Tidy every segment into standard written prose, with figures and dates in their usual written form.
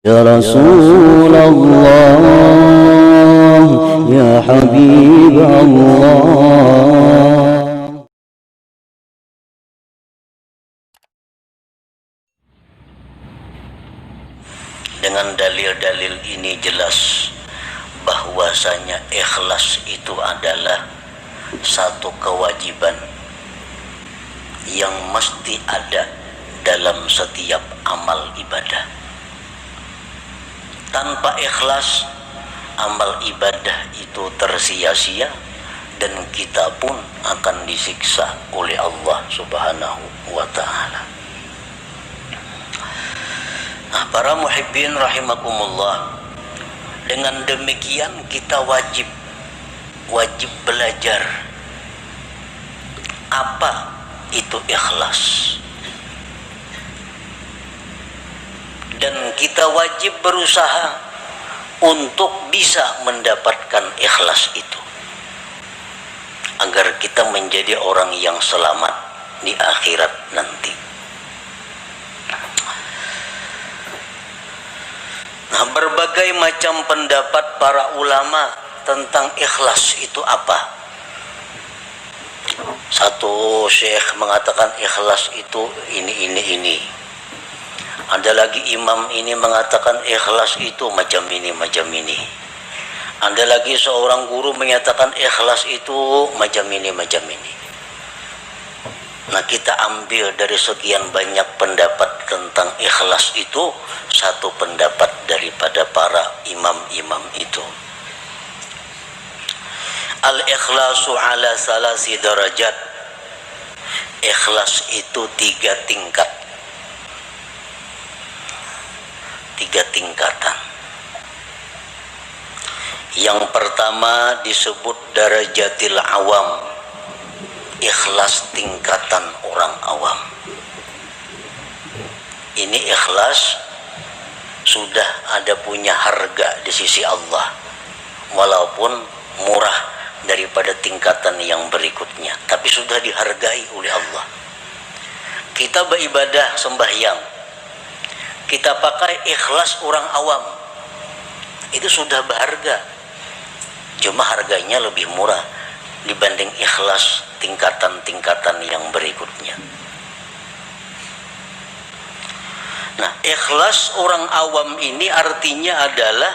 Ya Rasulullah, ya Habib Allah. Dengan dalil-dalil ini jelas bahwasanya ikhlas itu adalah satu kewajiban yang mesti ada dalam setiap amal ibadah. Tanpa ikhlas, amal ibadah itu tersia-sia dan kita pun akan disiksa oleh Allah Subhanahu wa ta'ala. Nah, para muhibbin rahimakumullah, dengan demikian kita wajib belajar apa itu ikhlas, dan kita wajib berusaha untuk bisa mendapatkan ikhlas itu agar kita menjadi orang yang selamat di akhirat nanti. Nah, berbagai macam pendapat para ulama tentang ikhlas itu apa. Satu syekh mengatakan ikhlas itu ini. Ada lagi imam ini mengatakan ikhlas itu macam ini. Ada lagi seorang guru menyatakan ikhlas itu macam ini. Nah, kita ambil dari sekian banyak pendapat tentang ikhlas itu satu pendapat daripada para imam-imam itu. Al-ikhlasu ala salasi darajat. Ikhlas itu tiga tingkatan. Yang pertama disebut darajatil awam. Ikhlas tingkatan orang awam. Ini ikhlas sudah ada punya harga di sisi Allah, walaupun murah daripada tingkatan yang berikutnya, tapi sudah dihargai oleh Allah. Kita beribadah sembahyang, kita pakai ikhlas orang awam, itu sudah berharga, cuma harganya lebih murah dibanding ikhlas tingkatan-tingkatan yang berikutnya. Nah, ikhlas orang awam ini artinya adalah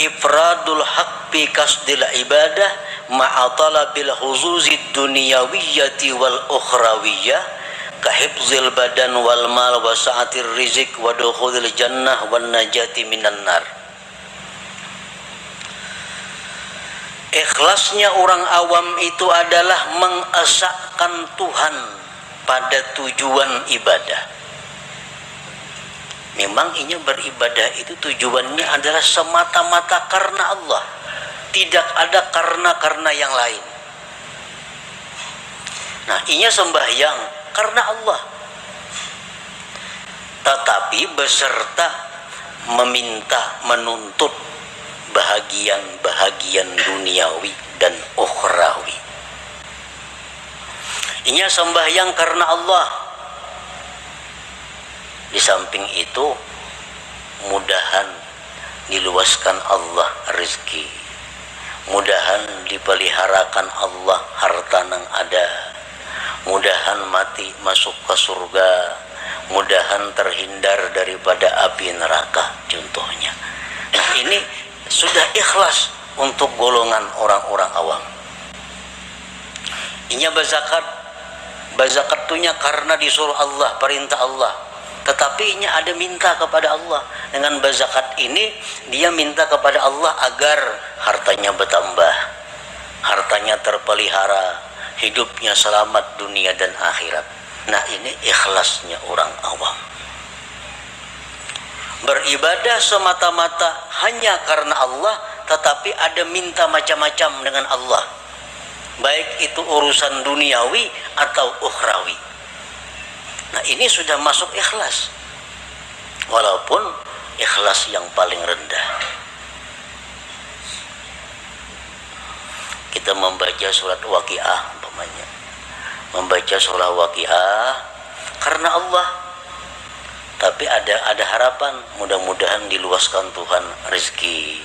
ifradul haq bi kasdil ibadah ma'a talabil huzuzid dunyawiyyati wal ukhrawiyyah ka hifzil badan wal mal wa sa'atir rizq wa dukhulil jannah wan najati minan nar. Ikhlasnya orang awam itu adalah mengesahkan Tuhan pada tujuan ibadah. Memang ini beribadah itu tujuannya adalah semata-mata karena Allah, tidak ada karena yang lain. Nah, ini sembahyang karena Allah, tetapi beserta menuntut bahagian duniawi dan ukhrawi. Ini sembahyang karena Allah. Di samping itu, mudahan diluaskan Allah rezeki, mudahan dipeliharakan Allah harta nang ada, mudahan mati masuk ke surga, mudahan terhindar daripada api neraka contohnya. Nah, ini sudah ikhlas untuk golongan orang-orang awam. Inya berzakat tunya karena disuruh Allah, perintah Allah. Tetapi inya ada minta kepada Allah. Dengan berzakat ini dia minta kepada Allah agar hartanya bertambah, hartanya terpelihara, hidupnya selamat dunia dan akhirat. Nah, ini ikhlasnya orang awam. Beribadah semata-mata hanya karena Allah, tetapi ada minta macam-macam dengan Allah, baik itu urusan duniawi atau ukhrawi. Nah, ini sudah masuk ikhlas, walaupun ikhlas yang paling rendah. Kita membaca surat Waqiah umpamanya, membaca surah Waqiah karena Allah, tapi ada harapan, mudah-mudahan diluaskan Tuhan rezeki.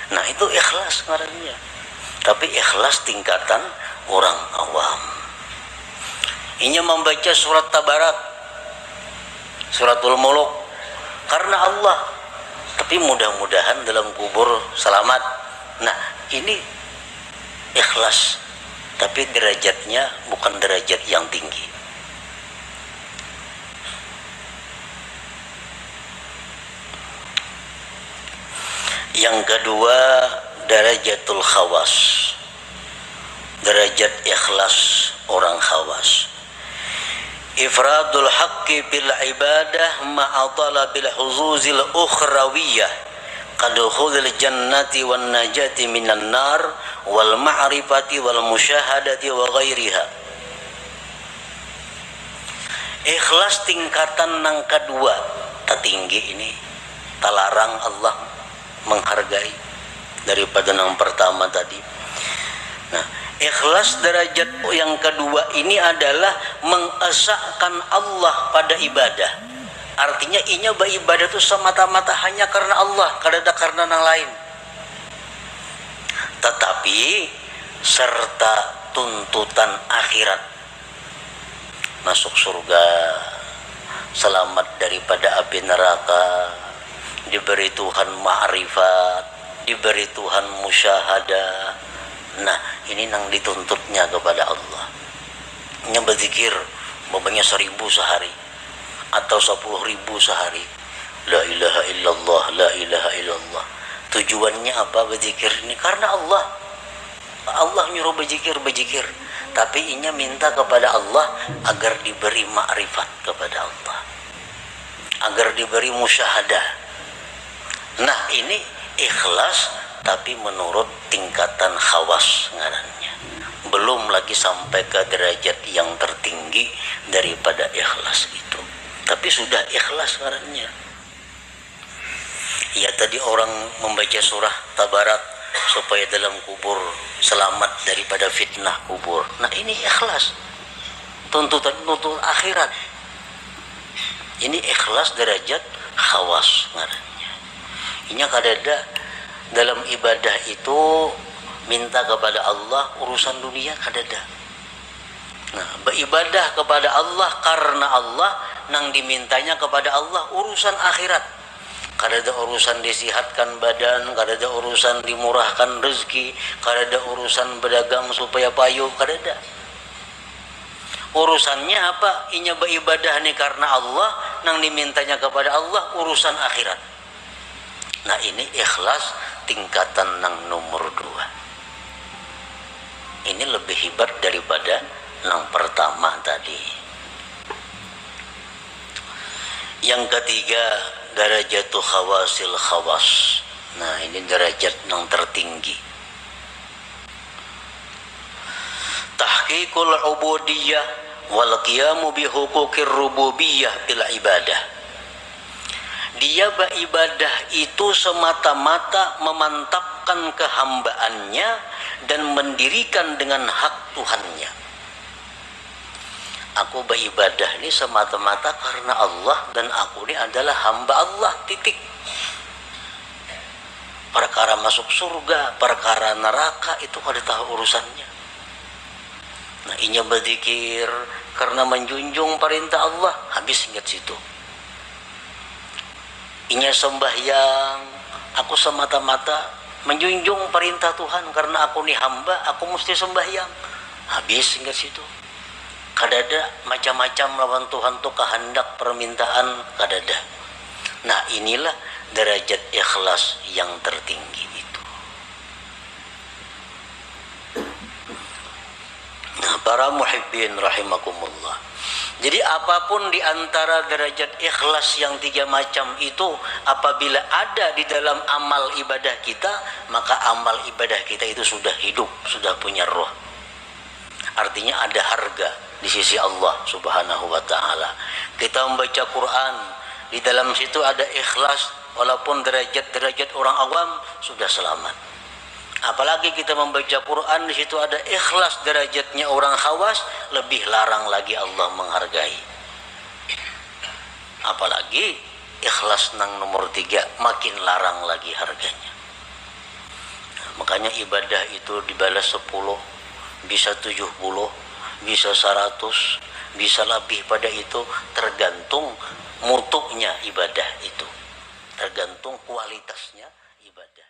Nah itu ikhlas ngarannya. Tapi ikhlas tingkatan orang awam. Ini membaca surat Tabarak, suratul Muluk karena Allah, tapi mudah-mudahan dalam kubur selamat. Nah ini ikhlas, tapi derajatnya bukan derajat yang tinggi. Yang kedua, darajatul khawas, derajat ikhlas orang khawas. Ifradul haqqi bil ibadah ma'atala bil huzuzil ukhrawiyah kadukhulil jannati wan najati minan nar wal ma'rifati wal musyahadati wa ghairiha. Ikhlas tingkatan yang kedua tertinggi ini, talarang Allah menghargai daripada yang pertama tadi. Nah, ikhlas derajat yang kedua ini adalah mengesahkan Allah pada ibadah. Artinya inya beribadah itu semata-mata hanya karena Allah, kada karena yang lain. Tetapi serta tuntutan akhirat, masuk surga, selamat daripada api neraka, diberi Tuhan ma'rifat, diberi Tuhan musyahadah. Nah ini yang dituntutnya kepada Allah. Nya berzikir umpamanya 1000 sehari atau 10.000 sehari, la ilaha illallah, la ilaha illallah. Tujuannya apa berzikir ini? Karena Allah. Allah nyuruh berzikir, tapi inya minta kepada Allah agar diberi ma'rifat kepada Allah, agar diberi musyahadah. Nah ini ikhlas tapi menurut tingkatan khawas ngarannya, belum lagi sampai ke derajat yang tertinggi daripada ikhlas itu, tapi sudah ikhlas ngarannya. Ya tadi orang membaca surah Tabarak supaya dalam kubur selamat daripada fitnah kubur. Nah ini ikhlas, tuntutan akhirat. Ini ikhlas derajat khawas ngarannya. Inya kadada dalam ibadah itu minta kepada Allah urusan dunia kadada. Nah, beribadah kepada Allah karena Allah, nang dimintanya kepada Allah urusan akhirat. Kadada urusan disihatkan badan, kadada urusan dimurahkan rezeki, kadada urusan berdagang supaya payu, kadada. Urusannya apa? Inya beribadah nih karena Allah, nang dimintanya kepada Allah urusan akhirat. Nah ini ikhlas tingkatan yang nomor 2. Ini lebih hebat daripada yang pertama tadi. Yang ketiga, darajatul khawasil khawas. Nah ini derajat yang tertinggi. Tahqiqul ubudiyah wal qiyamu bi huquqir rububiyah bil ibadah. Dia beribadah itu semata-mata memantapkan kehambaannya dan mendirikan dengan hak Tuhannya. Aku beribadah ini semata-mata karena Allah dan aku ini adalah hamba Allah, titik. Perkara masuk surga, perkara neraka itu kada tahu urusannya. Nah inya berzikir karena menjunjung perintah Allah, habis ingat situ. Inya sembahyang, aku semata-mata menjunjung perintah Tuhan karena aku nih hamba, aku mesti sembahyang. Habis hingga situ. Kadada macam-macam lawan Tuhan tuh kehendak permintaan kadada. Nah inilah derajat ikhlas yang tertinggi itu. Nah para muhibbin rahimakumullah. Jadi apapun di antara derajat ikhlas yang 3 macam itu, apabila ada di dalam amal ibadah kita, maka amal ibadah kita itu sudah hidup, sudah punya roh. Artinya ada harga di sisi Allah Subhanahu wa ta'ala. Kita membaca Quran, di dalam situ ada ikhlas, walaupun derajat-derajat orang awam sudah selamat. Apalagi kita membaca Quran, di situ ada ikhlas derajatnya orang khawas, lebih larang lagi Allah menghargai. Apalagi ikhlas nang nomor 3 makin larang lagi harganya. Makanya ibadah itu dibalas 10, bisa 70, bisa 100, bisa lebih pada itu, tergantung mutunya ibadah itu, tergantung kualitasnya ibadah.